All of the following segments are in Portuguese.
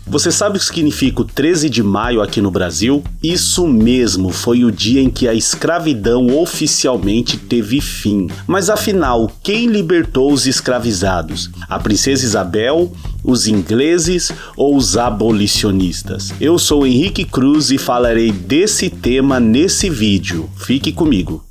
Você sabe o que significa o 13 de maio aqui no Brasil? Isso mesmo, foi o dia em que a escravidão oficialmente teve fim. Mas afinal, quem libertou os escravizados? A princesa Isabel, os ingleses ou os abolicionistas? Eu sou Henrique Cruz e falarei desse tema nesse vídeo. Fique comigo.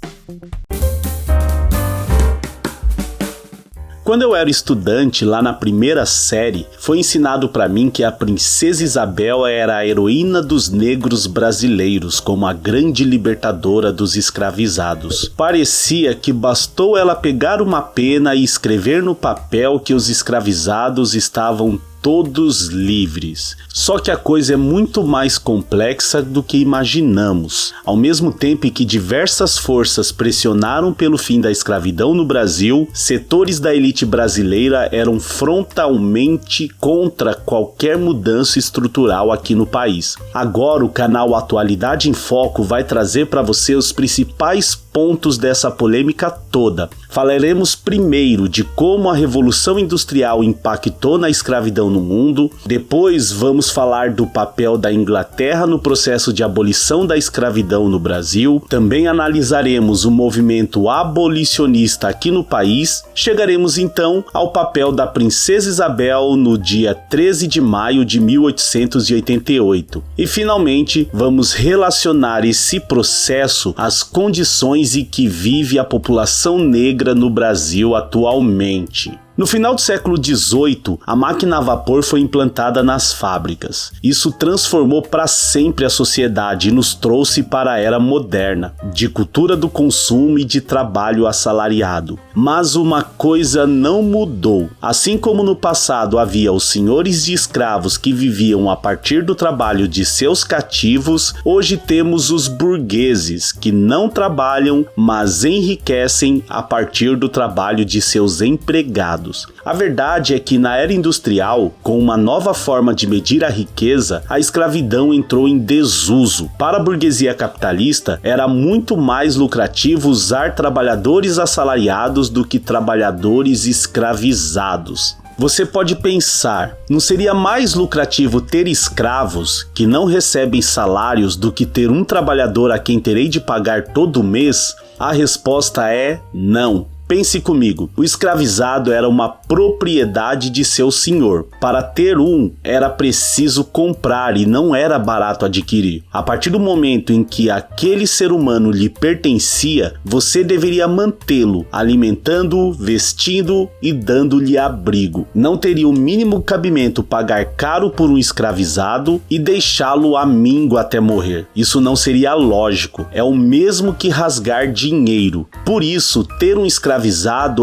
Quando eu era estudante, lá na primeira série, foi ensinado para mim que a princesa Isabel era a heroína dos negros brasileiros, como a grande libertadora dos escravizados. Parecia que bastou ela pegar uma pena e escrever no papel que os escravizados estavam todos livres. Só que a coisa é muito mais complexa do que imaginamos. Ao mesmo tempo em que diversas forças pressionaram pelo fim da escravidão no Brasil, setores da elite brasileira eram frontalmente contra qualquer mudança estrutural aqui no país. Agora o canal Atualidade em Foco vai trazer para você os principais pontos dessa polêmica toda. Falaremos primeiro de como a Revolução Industrial impactou na escravidão no mundo, depois vamos falar do papel da Inglaterra no processo de abolição da escravidão no Brasil, também analisaremos o movimento abolicionista aqui no país, chegaremos então ao papel da princesa Isabel no dia 13 de maio de 1888 e finalmente vamos relacionar esse processo às condições em que vive a população negra no Brasil atualmente. No final do século XVIII, a máquina a vapor foi implantada nas fábricas. Isso transformou para sempre a sociedade e nos trouxe para a era moderna, de cultura do consumo e de trabalho assalariado. Mas uma coisa não mudou. Assim como no passado havia os senhores de escravos que viviam a partir do trabalho de seus cativos, hoje temos os burgueses que não trabalham, mas enriquecem a partir do trabalho de seus empregados. A verdade é que na era industrial, com uma nova forma de medir a riqueza, a escravidão entrou em desuso. Para a burguesia capitalista, era muito mais lucrativo usar trabalhadores assalariados do que trabalhadores escravizados. Você pode pensar, não seria mais lucrativo ter escravos que não recebem salários do que ter um trabalhador a quem terei de pagar todo mês? A resposta é não. Pense comigo, o escravizado era uma propriedade de seu senhor. Para ter um, era preciso comprar e não era barato adquirir. A partir do momento em que aquele ser humano lhe pertencia, você deveria mantê-lo, alimentando-o, vestindo-o e dando-lhe abrigo. Não teria o mínimo cabimento pagar caro por um escravizado e deixá-lo à míngua até morrer. Isso não seria lógico. É o mesmo que rasgar dinheiro. Por isso, ter um escravizado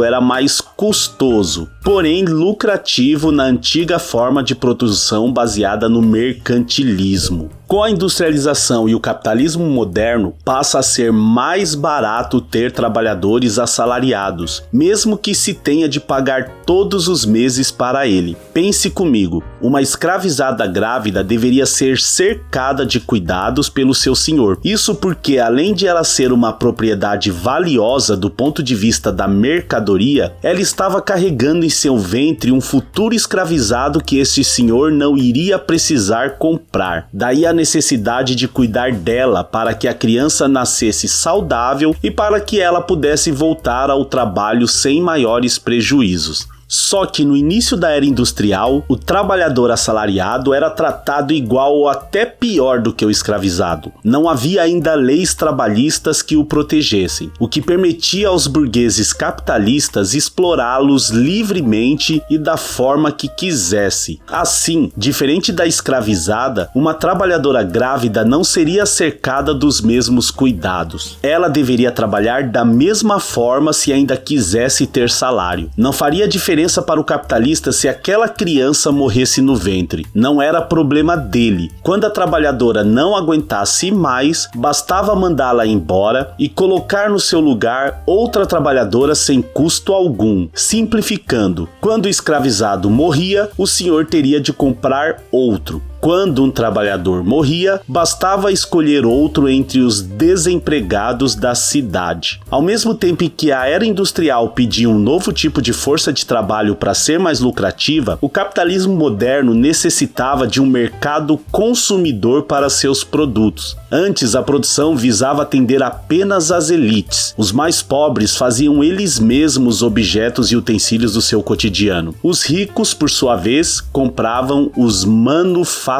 era mais custoso, porém lucrativo na antiga forma de produção baseada no mercantilismo. Com a industrialização e o capitalismo moderno, passa a ser mais barato ter trabalhadores assalariados, mesmo que se tenha de pagar todos os meses para ele. Pense comigo, uma escravizada grávida deveria ser cercada de cuidados pelo seu senhor. Isso porque, além de ela ser uma propriedade valiosa do ponto de vista da mercadoria, ela estava carregando em seu ventre um futuro escravizado que este senhor não iria precisar comprar. Daí a necessidade de cuidar dela para que a criança nascesse saudável e para que ela pudesse voltar ao trabalho sem maiores prejuízos. Só que no início da era industrial, o trabalhador assalariado era tratado igual ou até pior do que o escravizado. Não havia ainda leis trabalhistas que o protegessem, o que permitia aos burgueses capitalistas explorá-los livremente e da forma que quisesse. Assim, diferente da escravizada, uma trabalhadora grávida não seria cercada dos mesmos cuidados. Ela deveria trabalhar da mesma forma se ainda quisesse ter salário. Não faria diferença para o capitalista se aquela criança morresse no ventre. Não era problema dele. Quando a trabalhadora não aguentasse mais, bastava mandá-la embora e colocar no seu lugar outra trabalhadora sem custo algum. Simplificando, quando o escravizado morria, o senhor teria de comprar outro. Quando um trabalhador morria, bastava escolher outro entre os desempregados da cidade. Ao mesmo tempo em que a era industrial pedia um novo tipo de força de trabalho para ser mais lucrativa, o capitalismo moderno necessitava de um mercado consumidor para seus produtos. Antes, a produção visava atender apenas as elites. Os mais pobres faziam eles mesmos objetos e utensílios do seu cotidiano. Os ricos, por sua vez, compravam os manufaturados.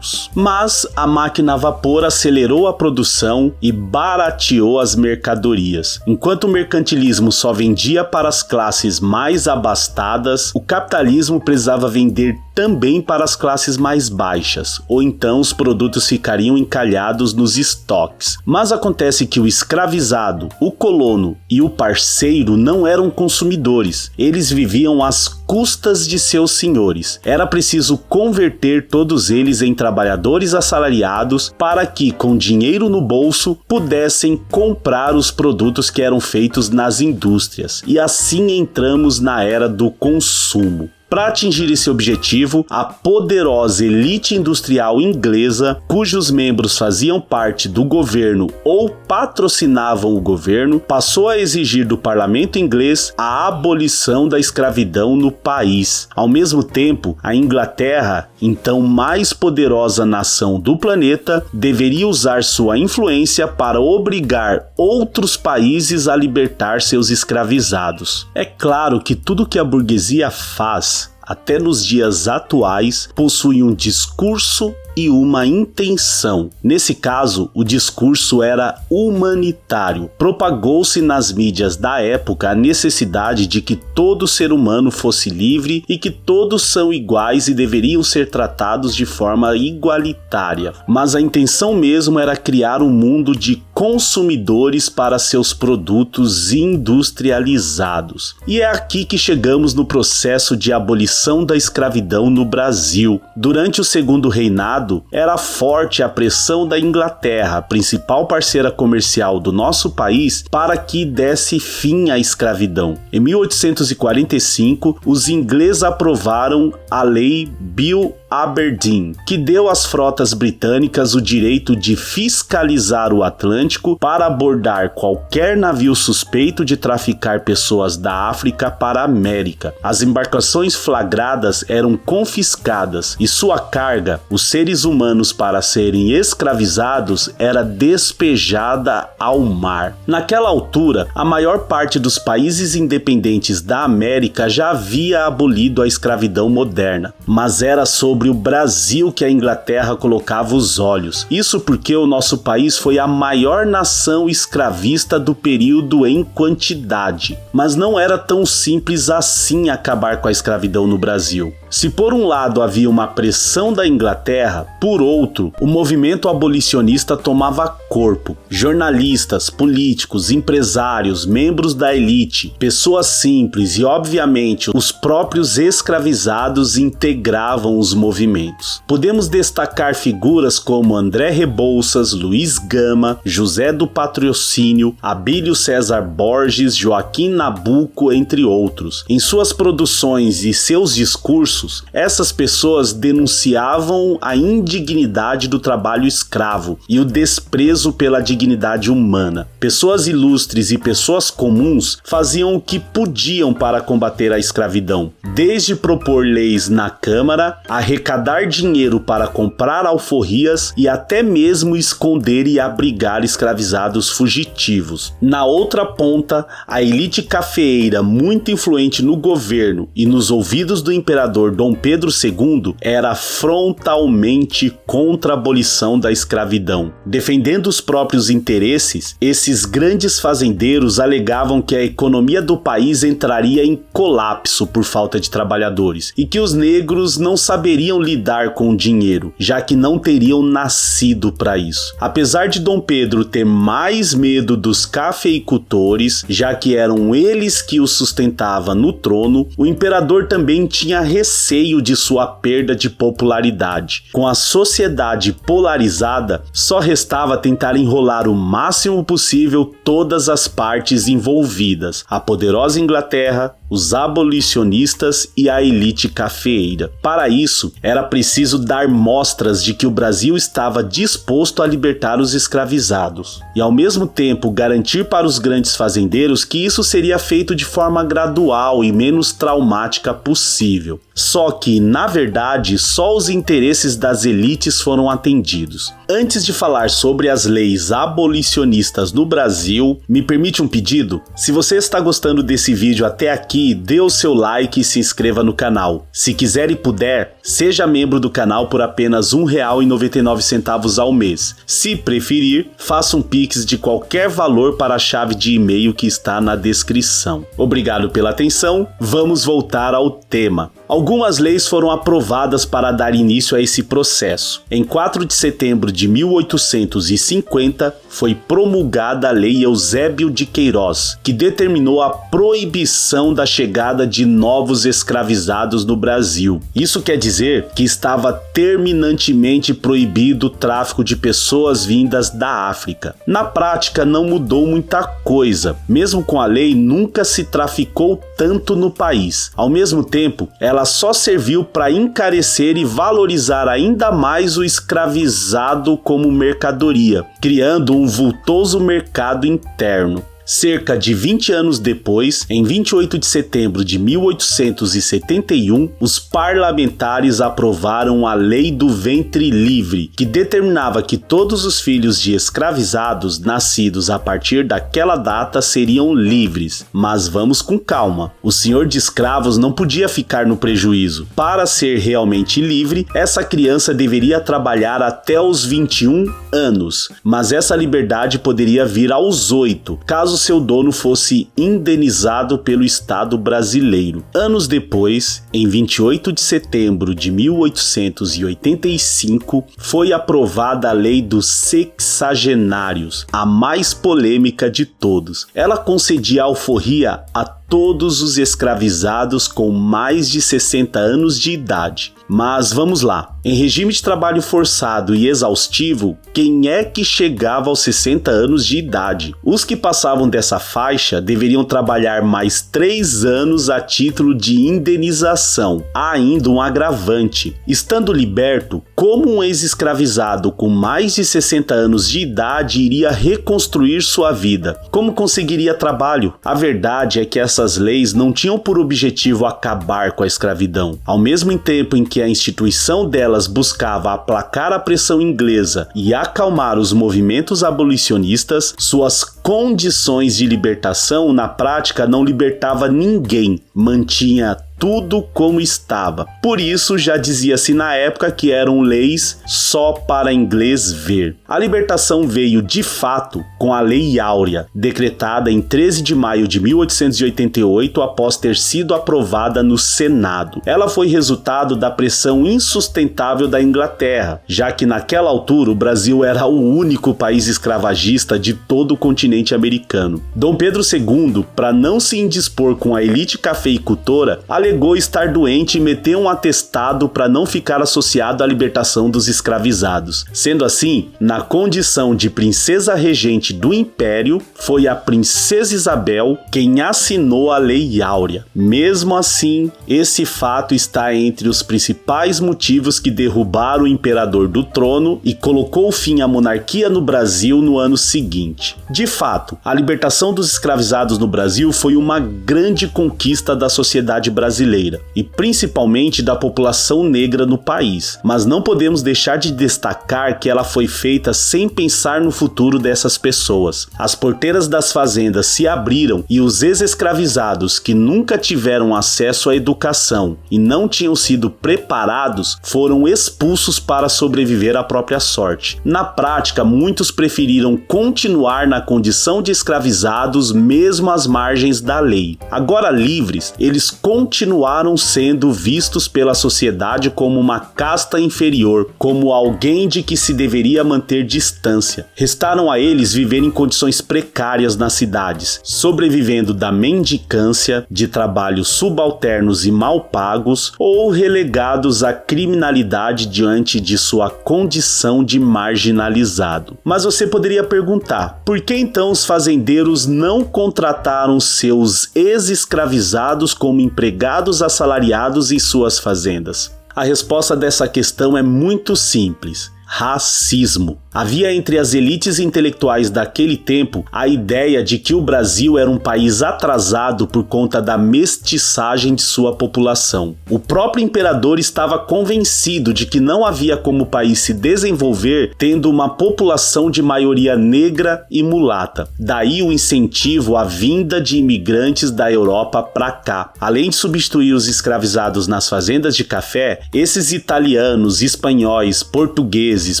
Mas a máquina a vapor acelerou a produção e barateou as mercadorias. Enquanto o mercantilismo só vendia para as classes mais abastadas, o capitalismo precisava vender também para as classes mais baixas, ou então os produtos ficariam encalhados nos estoques. Mas acontece que o escravizado, o colono e o parceiro não eram consumidores, eles viviam às custas de seus senhores. Era preciso converter todos eles em trabalhadores assalariados para que, com dinheiro no bolso, pudessem comprar os produtos que eram feitos nas indústrias. E assim entramos na era do consumo. Para atingir esse objetivo, a poderosa elite industrial inglesa, cujos membros faziam parte do governo ou patrocinavam o governo, passou a exigir do parlamento inglês a abolição da escravidão no país. Ao mesmo tempo, a Inglaterra, então mais poderosa nação do planeta, deveria usar sua influência para obrigar outros países a libertar seus escravizados. É claro que tudo que a burguesia faz, até nos dias atuais, possui um discurso e uma intenção. Nesse caso, o discurso era humanitário. Propagou-se nas mídias da época a necessidade de que todo ser humano fosse livre e que todos são iguais e deveriam ser tratados de forma igualitária. Mas a intenção mesmo era criar um mundo de consumidores para seus produtos industrializados. E é aqui que chegamos no processo de abolição da escravidão no Brasil. Durante o Segundo Reinado, era forte a pressão da Inglaterra, principal parceira comercial do nosso país, para que desse fim à escravidão. Em 1845, os ingleses aprovaram a Lei Bill Aberdeen, que deu às frotas britânicas o direito de fiscalizar o Atlântico para abordar qualquer navio suspeito de traficar pessoas da África para a América. As embarcações flagradas eram confiscadas e sua carga, os seres humanos para serem escravizados, era despejada ao mar. Naquela altura, a maior parte dos países independentes da América já havia abolido a escravidão moderna, mas era sobre o Brasil que a Inglaterra colocava os olhos. Isso porque o nosso país foi a maior nação escravista do período em quantidade. Mas não era tão simples assim acabar com a escravidão no Brasil. Se por um lado havia uma pressão da Inglaterra, por outro, o movimento abolicionista tomava corpo. Jornalistas, políticos, empresários, membros da elite, pessoas simples e, obviamente, os próprios escravizados integravam os movimentos. Podemos destacar figuras como André Rebouças, Luiz Gama, José do Patrocínio, Abílio César Borges, Joaquim Nabuco, entre outros. Em suas produções e seus discursos, essas pessoas denunciavam a indignidade do trabalho escravo e o desprezo pela dignidade humana. Pessoas ilustres e pessoas comuns faziam o que podiam para combater a escravidão, desde propor leis na Câmara, arrecadar dinheiro para comprar alforrias e até mesmo esconder e abrigar escravizados fugitivos. Na outra ponta, a elite cafeeira, muito influente no governo e nos ouvidos do imperador Dom Pedro II, era frontalmente contra a abolição da escravidão. Defendendo os próprios interesses, esses grandes fazendeiros alegavam que a economia do país entraria em colapso por falta de trabalhadores e que os negros não saberiam lidar com o dinheiro, já que não teriam nascido para isso. Apesar de Dom Pedro ter mais medo dos cafeicultores, já que eram eles que o sustentavam no trono, o imperador também tinha receio de sua perda de popularidade. Com a sociedade polarizada, só restava tentar enrolar o máximo possível todas as partes envolvidas: a poderosa Inglaterra, os abolicionistas e a elite cafeeira. Para isso, isso, era preciso dar mostras de que o Brasil estava disposto a libertar os escravizados e, ao mesmo tempo, garantir para os grandes fazendeiros que isso seria feito de forma gradual e menos traumática possível. Só que, na verdade, só os interesses das elites foram atendidos. Antes de falar sobre as leis abolicionistas no Brasil, me permite um pedido? Se você está gostando desse vídeo até aqui, dê o seu like e se inscreva no canal. Se quiser e puder, seja membro do canal por apenas R$ 1,99 ao mês. Se preferir, faça um Pix de qualquer valor para a chave de e-mail que está na descrição. Obrigado pela atenção, vamos voltar ao tema. Algumas leis foram aprovadas para dar início a esse processo. Em 4 de setembro de 1850, foi promulgada a Lei Eusébio de Queiroz, que determinou a proibição da chegada de novos escravizados no Brasil. Isso quer dizer que estava terminantemente proibido o tráfico de pessoas vindas da África. Na prática, não mudou muita coisa. Mesmo com a lei, nunca se traficou tanto no país. Ao mesmo tempo, ela só serviu para encarecer e valorizar ainda mais o escravizado como mercadoria, criando um vultoso mercado interno. Cerca de 20 anos depois, em 28 de setembro de 1871, os parlamentares aprovaram a Lei do Ventre Livre, que determinava que todos os filhos de escravizados nascidos a partir daquela data seriam livres. Mas vamos com calma, o senhor de escravos não podia ficar no prejuízo. Para ser realmente livre, essa criança deveria trabalhar até os 21 anos, mas essa liberdade poderia vir aos 8, caso seu dono fosse indenizado pelo Estado brasileiro. Anos depois, em 28 de setembro de 1885, foi aprovada a Lei dos Sexagenários, a mais polêmica de todos. Ela concedia alforria a todos os escravizados com mais de 60 anos de idade. Mas vamos lá, em regime de trabalho forçado e exaustivo, quem é que chegava aos 60 anos de idade? Os que passavam dessa faixa deveriam trabalhar mais 3 anos a título de indenização. Há ainda um agravante. Estando liberto, como um ex-escravizado com mais de 60 anos de idade iria reconstruir sua vida? Como conseguiria trabalho? A verdade é que essas leis não tinham por objetivo acabar com a escravidão. Ao mesmo tempo em que a instituição delas buscava aplacar a pressão inglesa e acalmar os movimentos abolicionistas, suas condições de libertação na prática não libertava ninguém, mantinha tudo como estava. Por isso, já dizia-se na época que eram leis só para inglês ver. A libertação veio, de fato, com a Lei Áurea, decretada em 13 de maio de 1888 após ter sido aprovada no Senado. Ela foi resultado da pressão insustentável da Inglaterra, já que naquela altura o Brasil era o único país escravagista de todo o continente americano. Dom Pedro II, para não se indispor com a elite cafeicultora, alegou estar doente e meteu um atestado para não ficar associado à libertação dos escravizados. Sendo assim, na condição de princesa regente do Império, foi a princesa Isabel quem assinou a Lei Áurea. Mesmo assim, esse fato está entre os principais motivos que derrubaram o imperador do trono e colocou fim à monarquia no Brasil no ano seguinte. De fato, a libertação dos escravizados no Brasil foi uma grande conquista da sociedade brasileira e principalmente da população negra no país, mas não podemos deixar de destacar que ela foi feita sem pensar no futuro dessas pessoas. As porteiras das fazendas se abriram e os ex-escravizados que nunca tiveram acesso à educação e não tinham sido preparados foram expulsos para sobreviver à própria sorte. Na prática, muitos preferiram continuar na condição de escravizados mesmo às margens da lei. Agora livres, eles continuaram sendo vistos pela sociedade como uma casta inferior, como alguém de que se deveria manter distância. Restaram a eles viver em condições precárias nas cidades, sobrevivendo da mendicância, de trabalhos subalternos e mal pagos, ou relegados à criminalidade diante de sua condição de marginalizado. Mas você poderia perguntar, por que então os fazendeiros não contrataram seus ex-escravizados como empregados assalariados em suas fazendas? A resposta dessa questão é muito simples: racismo. Havia entre as elites intelectuais daquele tempo a ideia de que o Brasil era um país atrasado por conta da mestiçagem de sua população. O próprio imperador estava convencido de que não havia como o país se desenvolver tendo uma população de maioria negra e mulata. Daí o incentivo à vinda de imigrantes da Europa para cá. Além de substituir os escravizados nas fazendas de café, esses italianos, espanhóis, portugueses,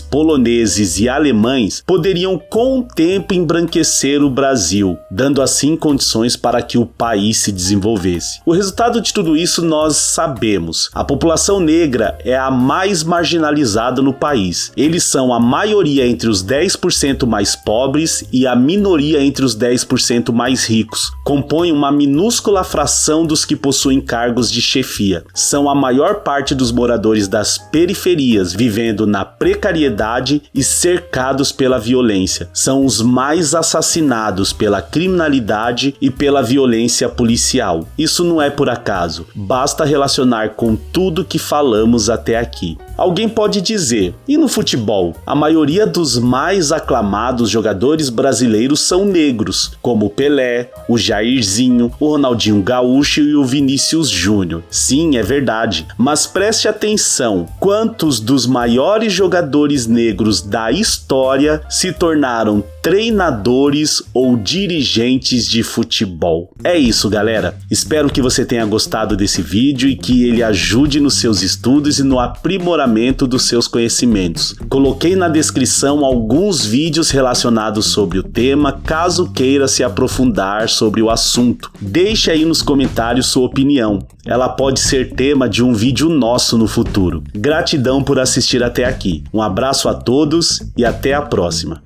poloneses e alemães poderiam com o tempo embranquecer o Brasil, dando assim condições para que o país se desenvolvesse. O resultado de tudo isso nós sabemos. A população negra é a mais marginalizada no país. Eles são a maioria entre os 10% mais pobres e a minoria entre os 10% mais ricos. Compõem uma minúscula fração dos que possuem cargos de chefia. São a maior parte dos moradores das periferias, vivendo na precariedade e cercados pela violência. São os mais assassinados pela criminalidade e pela violência policial. Isso não é por acaso. Basta relacionar com tudo que falamos até aqui. Alguém pode dizer, e no futebol? A maioria dos mais aclamados jogadores brasileiros são negros, como o Pelé, o Jairzinho, o Ronaldinho Gaúcho e o Vinícius Júnior. Sim, é verdade, mas preste atenção, quantos dos maiores jogadores negros da história se tornaram treinadores ou dirigentes de futebol? É isso, galera. Espero que você tenha gostado desse vídeo e que ele ajude nos seus estudos e no aprimoramento dos seus conhecimentos. Coloquei na descrição alguns vídeos relacionados sobre o tema, caso queira se aprofundar sobre o assunto. Deixe aí nos comentários sua opinião. Ela pode ser tema de um vídeo nosso no futuro. Gratidão por assistir até aqui. Um abraço a todos e até a próxima.